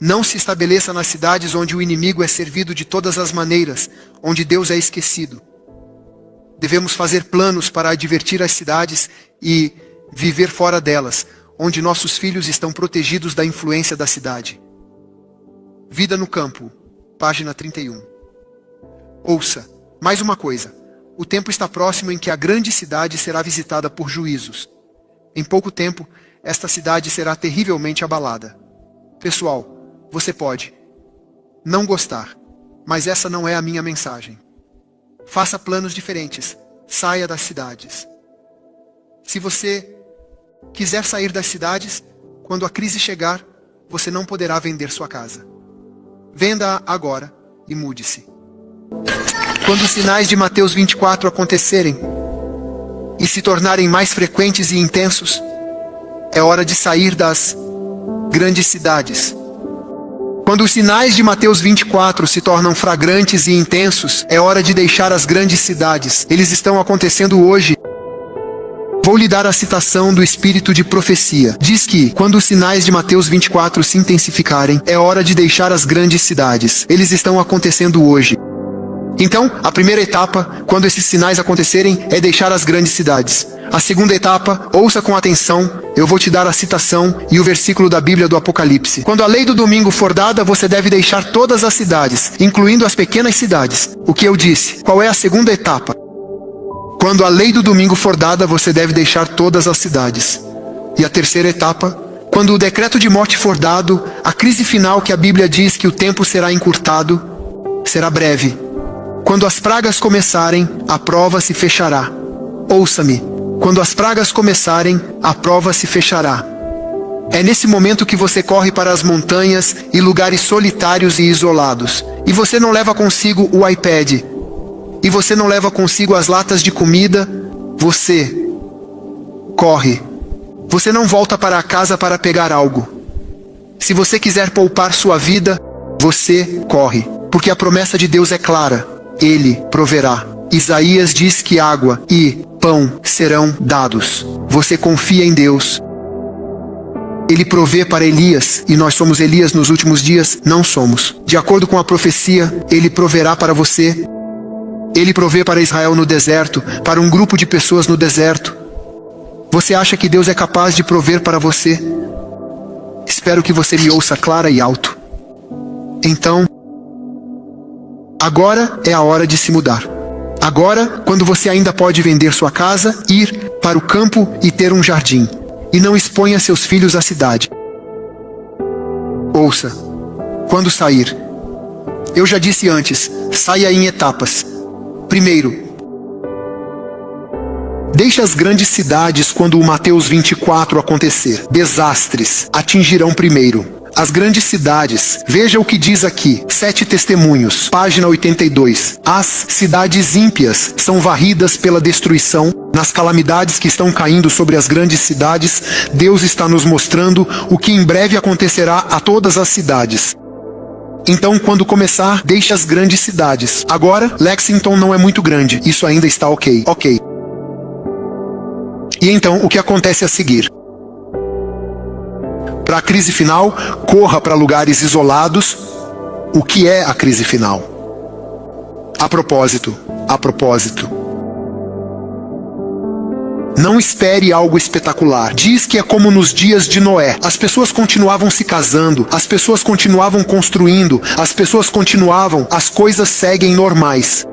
Não se estabeleça nas cidades onde o inimigo é servido de todas as maneiras, onde Deus é esquecido. Devemos fazer planos para advertir as cidades e viver fora delas, onde nossos filhos estão protegidos da influência da cidade. Vida no campo, página 31. Ouça, mais uma coisa. O tempo está próximo em que a grande cidade será visitada por juízos. Em pouco tempo, esta cidade será terrivelmente abalada. Pessoal, você pode não gostar, mas essa não é a minha mensagem. Faça planos diferentes. Saia das cidades. Se você quiser sair das cidades, quando a crise chegar, você não poderá vender sua casa. Venda-a agora e mude-se. Quando os sinais de Mateus 24 acontecerem e se tornarem mais frequentes e intensos, é hora de sair das grandes cidades. Quando os sinais de Mateus 24 se tornam flagrantes e intensos, é hora de deixar as grandes cidades. Eles estão acontecendo hoje. Vou lhe dar a citação do Espírito de Profecia. Diz que, quando os sinais de Mateus 24 se intensificarem, é hora de deixar as grandes cidades. Eles estão acontecendo hoje. Então, a primeira etapa, quando esses sinais acontecerem, é deixar as grandes cidades. A segunda etapa, ouça com atenção, eu vou te dar a citação e o versículo da Bíblia do Apocalipse. Quando a lei do domingo for dada, você deve deixar todas as cidades, incluindo as pequenas cidades. O que eu disse? Qual é a segunda etapa? Quando a lei do domingo for dada, você deve deixar todas as cidades. E a terceira etapa, quando o decreto de morte for dado, a crise final que a Bíblia diz que o tempo será encurtado, será breve. Quando as pragas começarem, a prova se fechará. Ouça-me. Quando as pragas começarem, a prova se fechará. É nesse momento que você corre para as montanhas e lugares solitários e isolados. E você não leva consigo o iPad. E você não leva consigo as latas de comida. Você corre. Você não volta para a casa para pegar algo. Se você quiser poupar sua vida, você corre. Porque a promessa de Deus é clara. Ele proverá. Isaías diz que água e pão serão dados. Você confia em Deus. Ele provê para Elias, e nós somos Elias nos últimos dias? Não somos. De acordo com a profecia, Ele proverá para você. Ele provê para Israel no deserto, para um grupo de pessoas no deserto. Você acha que Deus é capaz de prover para você? Espero que você me ouça clara e alto. Então, agora é a hora de se mudar. Agora, quando você ainda pode vender sua casa, ir para o campo e ter um jardim. E não exponha seus filhos à cidade. Ouça, quando sair. Eu já disse antes, saia em etapas. Primeiro, deixe as grandes cidades quando o Mateus 24 acontecer. Desastres atingirão primeiro as grandes cidades. Veja o que diz aqui, 7 testemunhos, página 82. As cidades ímpias são varridas pela destruição. Nas calamidades que estão caindo sobre as grandes cidades, Deus está nos mostrando o que em breve acontecerá a todas as cidades. Então, quando começar, deixe as grandes cidades. Agora, Lexington não é muito grande, isso ainda está ok. E então, o que acontece a seguir? Para a crise final, corra para lugares isolados. O que é a crise final? A propósito, não espere algo espetacular. Diz que é como nos dias de Noé. As pessoas continuavam se casando, as pessoas continuavam construindo, as coisas seguem normais.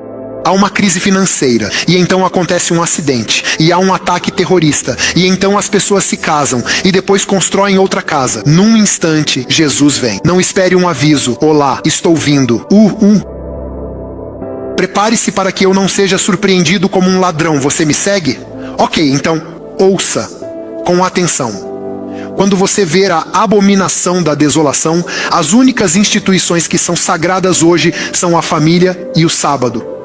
Há uma crise financeira, e então acontece um acidente, e há um ataque terrorista, e então as pessoas se casam, e depois constroem outra casa. Num instante, Jesus vem. Não espere um aviso. Olá, estou vindo. Prepare-se para que eu não seja surpreendido como um ladrão. Você me segue? Ok, então, ouça com atenção. Quando você ver a abominação da desolação, as únicas instituições que são sagradas hoje são a família e o sábado.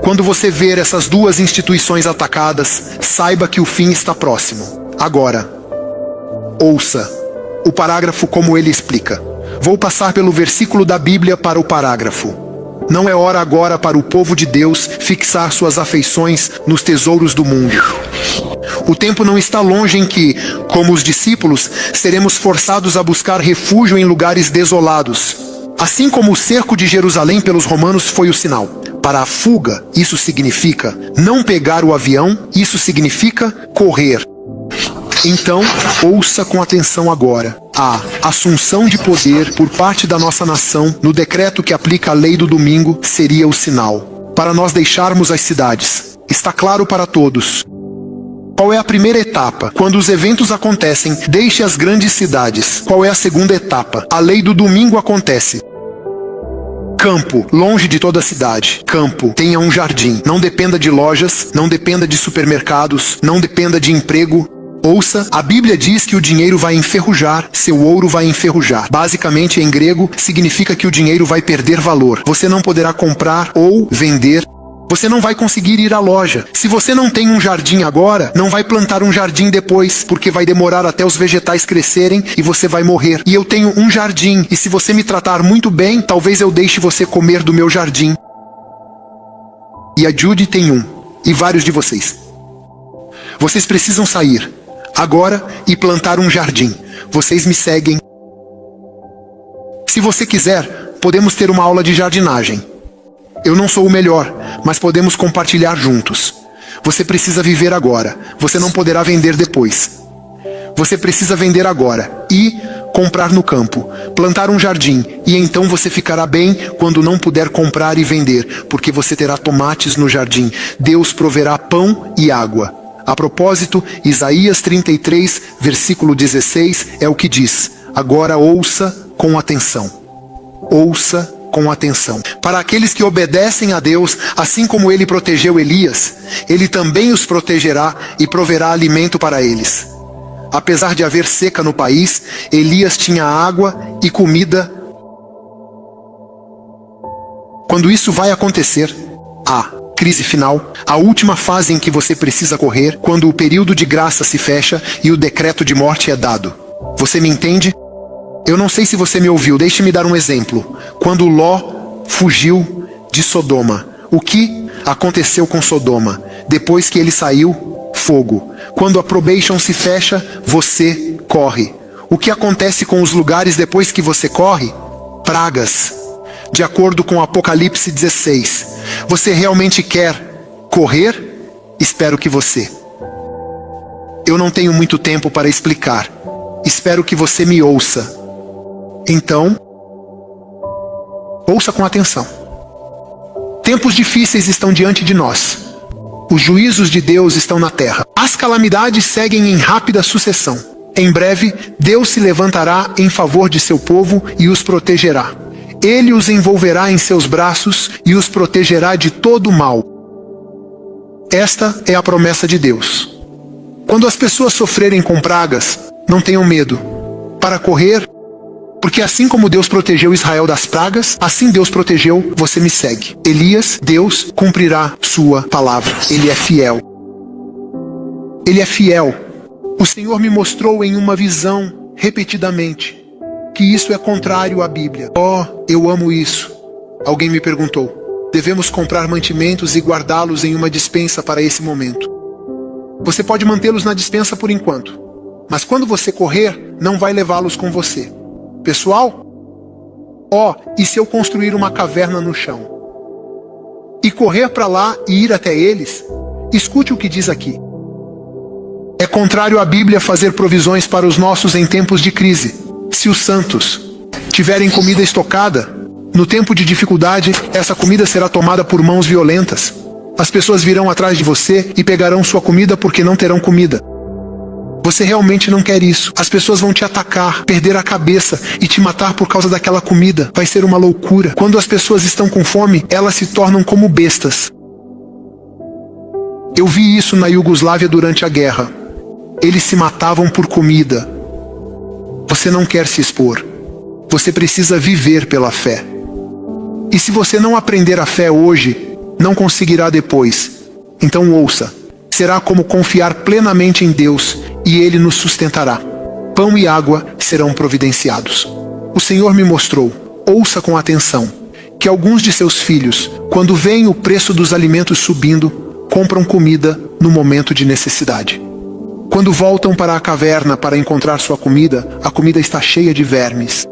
Quando você ver essas duas instituições atacadas, saiba que o fim está próximo. Agora, ouça o parágrafo como ele explica. Vou passar pelo versículo da Bíblia para o parágrafo. Não é hora agora para o povo de Deus fixar suas afeições nos tesouros do mundo. O tempo não está longe em que, como os discípulos, seremos forçados a buscar refúgio em lugares desolados. Assim como o cerco de Jerusalém pelos romanos foi o sinal. Para a fuga, isso significa não pegar o avião, isso significa correr. Então, ouça com atenção agora. A assunção de poder por parte da nossa nação no decreto que aplica a lei do domingo seria o sinal para nós deixarmos as cidades. Está claro para todos. Qual é a primeira etapa? Quando os eventos acontecem, deixe as grandes cidades. Qual é a segunda etapa? A lei do domingo acontece. Campo, longe de toda a cidade. Campo, tenha um jardim. Não dependa de lojas, não dependa de supermercados, não dependa de emprego. Ouça, a Bíblia diz que o dinheiro vai enferrujar, seu ouro vai enferrujar. Basicamente, em grego, significa que o dinheiro vai perder valor. Você não poderá comprar ou vender. Você não vai conseguir ir à loja. Se você não tem um jardim agora, não vai plantar um jardim depois, porque vai demorar até os vegetais crescerem e você vai morrer. E eu tenho um jardim, e se você me tratar muito bem, talvez eu deixe você comer do meu jardim. E a Judy tem um, e vários de vocês. Vocês precisam sair agora e plantar um jardim. Vocês me seguem. Se você quiser, podemos ter uma aula de jardinagem. Eu não sou o melhor, mas podemos compartilhar juntos. Você precisa viver agora. Você não poderá vender depois. Você precisa vender agora e comprar no campo, plantar um jardim, e então você ficará bem quando não puder comprar e vender, porque você terá tomates no jardim. Deus proverá pão e água. A propósito, Isaías 33, versículo 16, é o que diz. Agora ouça com atenção. Ouça com atenção. Para aqueles que obedecem a Deus, assim como Ele protegeu Elias, Ele também os protegerá e proverá alimento para eles. Apesar de haver seca no país, Elias tinha água e comida. Quando isso vai acontecer, crise final, a última fase em que você precisa correr, quando o período de graça se fecha e o decreto de morte é dado. Você me entende? Eu não sei se você me ouviu, deixe-me dar um exemplo. Quando Ló fugiu de Sodoma, o que aconteceu com Sodoma? Depois que ele saiu, fogo. Quando a probation se fecha, você corre. O que acontece com os lugares depois que você corre? Pragas. De acordo com Apocalipse 16. Você realmente quer correr? Espero que você. Eu não tenho muito tempo para explicar. Espero que você me ouça. Então, ouça com atenção. Tempos difíceis estão diante de nós. Os juízos de Deus estão na terra. As calamidades seguem em rápida sucessão. Em breve, Deus se levantará em favor de seu povo e os protegerá. Ele os envolverá em seus braços e os protegerá de todo o mal. Esta é a promessa de Deus. Quando as pessoas sofrerem com pragas, não tenham medo. Para correr, porque assim como Deus protegeu Israel das pragas, assim Deus protegeu, você me segue. Elias, Deus cumprirá sua palavra. Ele é fiel. Ele é fiel. O Senhor me mostrou em uma visão, repetidamente, que isso é contrário à Bíblia. Eu amo isso. Alguém me perguntou. Devemos comprar mantimentos e guardá-los em uma despensa para esse momento. Você pode mantê-los na despensa por enquanto, mas quando você correr, não vai levá-los com você. Pessoal, e se eu construir uma caverna no chão? E correr para lá e ir até eles? Escute o que diz aqui. É contrário à Bíblia fazer provisões para os nossos em tempos de crise. Se os santos tiverem comida estocada, no tempo de dificuldade, essa comida será tomada por mãos violentas. As pessoas virão atrás de você e pegarão sua comida porque não terão comida. Você realmente não quer isso. As pessoas vão te atacar, perder a cabeça e te matar por causa daquela comida. Vai ser uma loucura. Quando as pessoas estão com fome, elas se tornam como bestas. Eu vi isso na Iugoslávia durante a guerra. Eles se matavam por comida. Você não quer se expor. Você precisa viver pela fé. E se você não aprender a fé hoje, não conseguirá depois. Então ouça. Será como confiar plenamente em Deus e Ele nos sustentará. Pão e água serão providenciados. O Senhor me mostrou, ouça com atenção, que alguns de seus filhos, quando veem o preço dos alimentos subindo, compram comida no momento de necessidade. Quando voltam para a caverna para encontrar sua comida, a comida está cheia de vermes.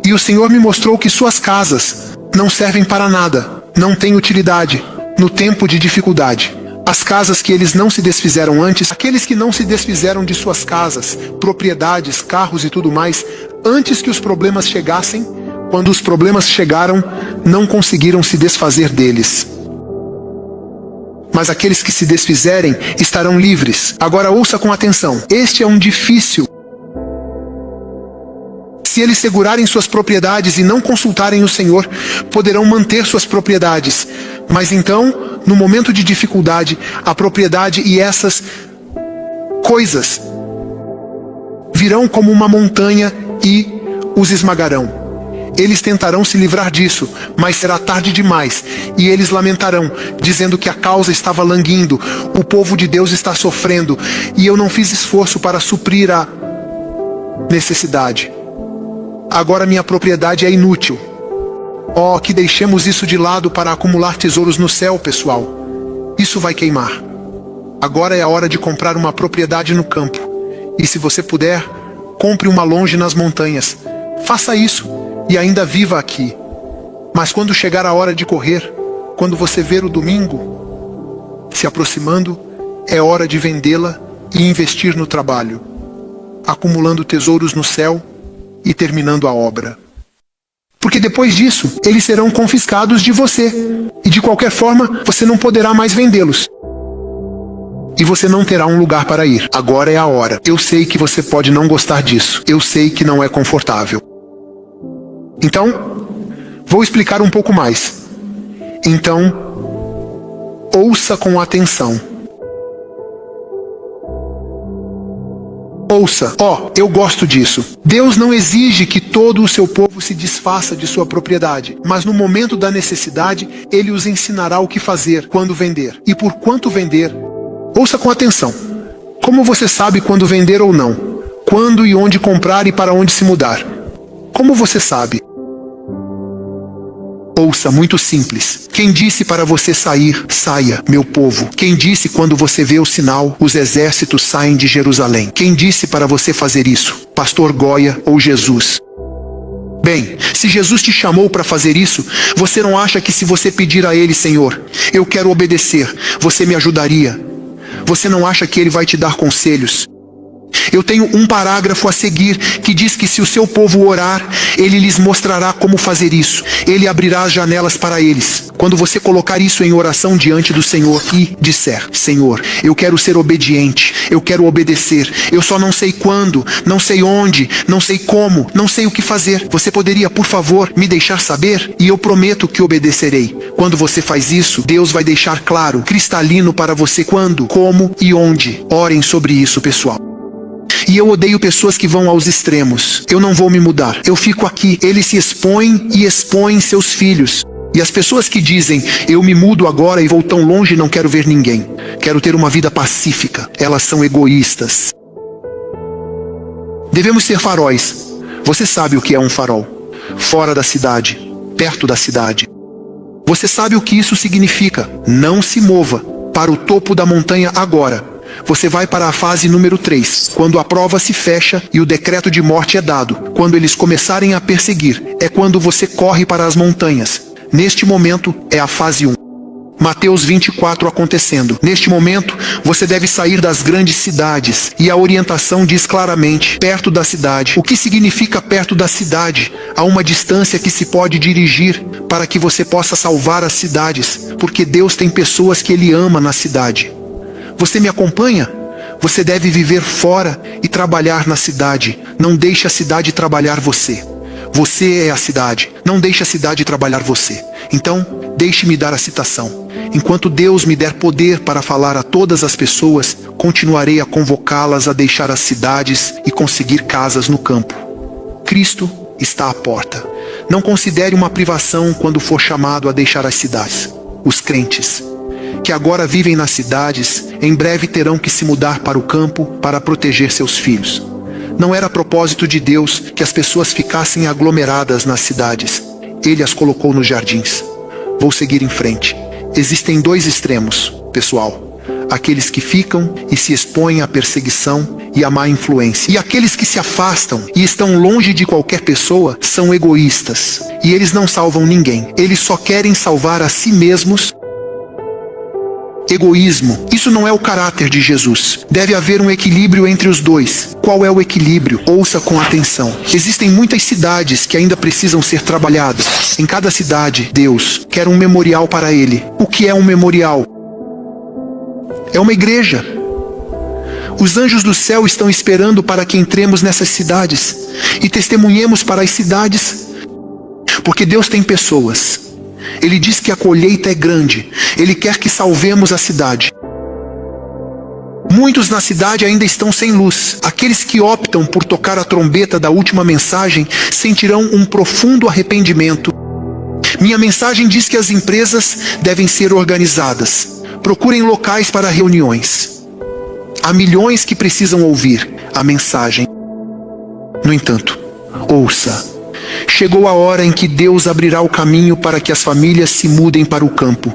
E o Senhor me mostrou que suas casas não servem para nada, não têm utilidade no tempo de dificuldade. As casas que eles não se desfizeram antes, aqueles que não se desfizeram de suas casas, propriedades, carros e tudo mais, antes que os problemas chegassem, quando os problemas chegaram, não conseguiram se desfazer deles. Mas aqueles que se desfizerem estarão livres. Agora ouça com atenção. Este é um difícil. Se eles segurarem suas propriedades e não consultarem o Senhor, poderão manter suas propriedades. Mas então, no momento de dificuldade, a propriedade e essas coisas virão como uma montanha e os esmagarão. Eles tentarão se livrar disso, mas será tarde demais, e eles lamentarão, dizendo que a causa estava languindo, o povo de Deus está sofrendo, e eu não fiz esforço para suprir a necessidade. Agora minha propriedade é inútil. Oh, que deixemos isso de lado para acumular tesouros no céu, pessoal. Isso vai queimar. Agora é a hora de comprar uma propriedade no campo. E se você puder, compre uma longe nas montanhas. Faça isso e ainda viva aqui. Mas quando chegar a hora de correr, quando você ver o domingo se aproximando, é hora de vendê-la e investir no trabalho, acumulando tesouros no céu e terminando a obra. Porque depois disso, eles serão confiscados de você. E de qualquer forma, você não poderá mais vendê-los. E você não terá um lugar para ir. Agora é a hora. Eu sei que você pode não gostar disso. Eu sei que não é confortável. Então, vou explicar um pouco mais. Então, ouça com atenção. Ouça, eu gosto disso. Deus não exige que todo o seu povo se desfaça de sua propriedade, mas no momento da necessidade, Ele os ensinará o que fazer quando vender e por quanto vender. Ouça com atenção. Como você sabe quando vender ou não? Quando e onde comprar e para onde se mudar? Como você sabe? Ouça, muito simples. Quem disse para você sair, saia, meu povo. Quem disse quando você vê o sinal, os exércitos saem de Jerusalém? Quem disse para você fazer isso? Pastor Goya ou Jesus? Bem, se Jesus te chamou para fazer isso, você não acha que se você pedir a Ele, Senhor, eu quero obedecer, você me ajudaria? Você não acha que Ele vai te dar conselhos? Eu tenho um parágrafo a seguir que diz que se o seu povo orar, Ele lhes mostrará como fazer isso. Ele abrirá as janelas para eles. Quando você colocar isso em oração diante do Senhor e disser, Senhor, eu quero ser obediente, eu quero obedecer, eu só não sei quando, não sei onde, não sei como, não sei o que fazer. Você poderia, por favor, me deixar saber? E eu prometo que obedecerei. Quando você faz isso, Deus vai deixar claro, cristalino para você quando, como e onde. Orem sobre isso, pessoal. E eu odeio pessoas que vão aos extremos. Eu não vou me mudar. Eu fico aqui. Eles se expõem e expõem seus filhos. E as pessoas que dizem, eu me mudo agora e vou tão longe e não quero ver ninguém. Quero ter uma vida pacífica. Elas são egoístas. Devemos ser faróis. Você sabe o que é um farol? Fora da cidade. Perto da cidade. Você sabe o que isso significa? Não se mova para o topo da montanha agora. Você vai para a fase número 3, quando a prova se fecha e o decreto de morte é dado. Quando eles começarem a perseguir, é quando você corre para as montanhas. Neste momento, é a fase 1. Mateus 24 acontecendo. Neste momento, você deve sair das grandes cidades. E a orientação diz claramente, perto da cidade. O que significa perto da cidade? Há uma distância que se pode dirigir para que você possa salvar as cidades. Porque Deus tem pessoas que Ele ama na cidade. Você me acompanha? Você deve viver fora e trabalhar na cidade. Não deixe a cidade trabalhar você. Você é a cidade. Não deixe a cidade trabalhar você. Então, deixe-me dar a citação. Enquanto Deus me der poder para falar a todas as pessoas, continuarei a convocá-las a deixar as cidades e conseguir casas no campo. Cristo está à porta. Não considere uma privação quando for chamado a deixar as cidades. Os crentes que agora vivem nas cidades, em breve terão que se mudar para o campo para proteger seus filhos. Não era propósito de Deus que as pessoas ficassem aglomeradas nas cidades. Ele as colocou nos jardins. Vou seguir em frente. Existem dois extremos, pessoal. aqueles que ficam e se expõem à perseguição e à má influência. E aqueles que se afastam e estão longe de qualquer pessoa são egoístas. E eles não salvam ninguém. Eles só querem salvar a si mesmos. Egoísmo. Isso não é o caráter de Jesus. Deve haver um equilíbrio entre os dois. Qual é o equilíbrio? Ouça com atenção. Existem muitas cidades que ainda precisam ser trabalhadas. Em cada cidade, Deus quer um memorial para Ele. O que é um memorial? É uma igreja. Os anjos do céu estão esperando para que entremos nessas cidades e testemunhemos para as cidades. Porque Deus tem pessoas. Ele diz que a colheita é grande. Ele quer que salvemos a cidade. Muitos na cidade ainda estão sem luz. Aqueles que optam por tocar a trombeta da última mensagem sentirão um profundo arrependimento. Minha mensagem diz que as empresas devem ser organizadas. Procurem locais para reuniões. Há milhões que precisam ouvir a mensagem. No entanto, ouça. Chegou a hora em que Deus abrirá o caminho para que as famílias se mudem para o campo.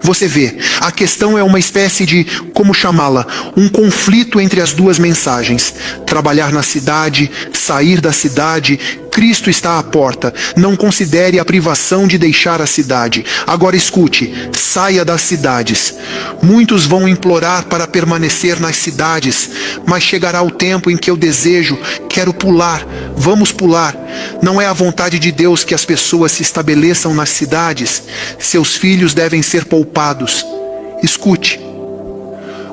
Você vê, a questão é uma espécie de, como chamá-la, um conflito entre as duas mensagens. Trabalhar na cidade, sair da cidade. Cristo está à porta. Não considere a privação de deixar a cidade. Agora escute, saia das cidades. Muitos vão implorar para permanecer nas cidades, mas chegará o tempo em que eu desejo, quero pular, vamos pular. Não é a vontade de Deus que as pessoas se estabeleçam nas cidades. Seus filhos devem ser poupados. Escute,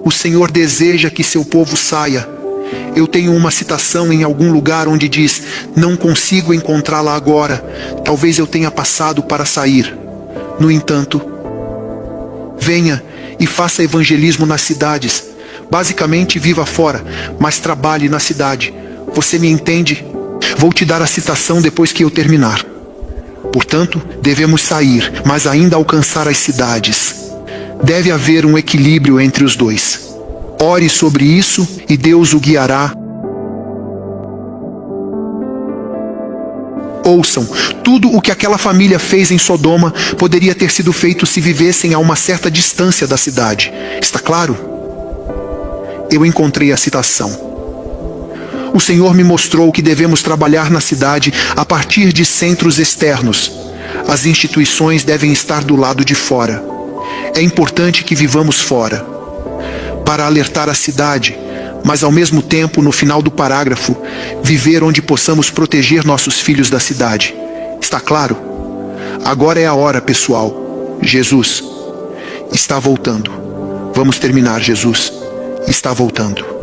o Senhor deseja que seu povo saia. Eu tenho uma citação em algum lugar onde diz: não consigo encontrá-la agora, talvez eu tenha passado para sair. No entanto, venha e faça evangelismo nas cidades. Basicamente, viva fora, mas trabalhe na cidade. Você me entende? Vou te dar a citação depois que eu terminar. Portanto, devemos sair, mas ainda alcançar as cidades. Deve haver um equilíbrio entre os dois. Ore sobre isso e Deus o guiará. Ouçam, tudo o que aquela família fez em Sodoma poderia ter sido feito se vivessem a uma certa distância da cidade. Está claro? Eu encontrei a citação. O Senhor me mostrou que devemos trabalhar na cidade a partir de centros externos. As instituições devem estar do lado de fora. É importante que vivamos fora, para alertar a cidade, mas ao mesmo tempo, no final do parágrafo, viver onde possamos proteger nossos filhos da cidade. Está claro? Agora é a hora, pessoal. Jesus está voltando. Vamos terminar, Jesus está voltando.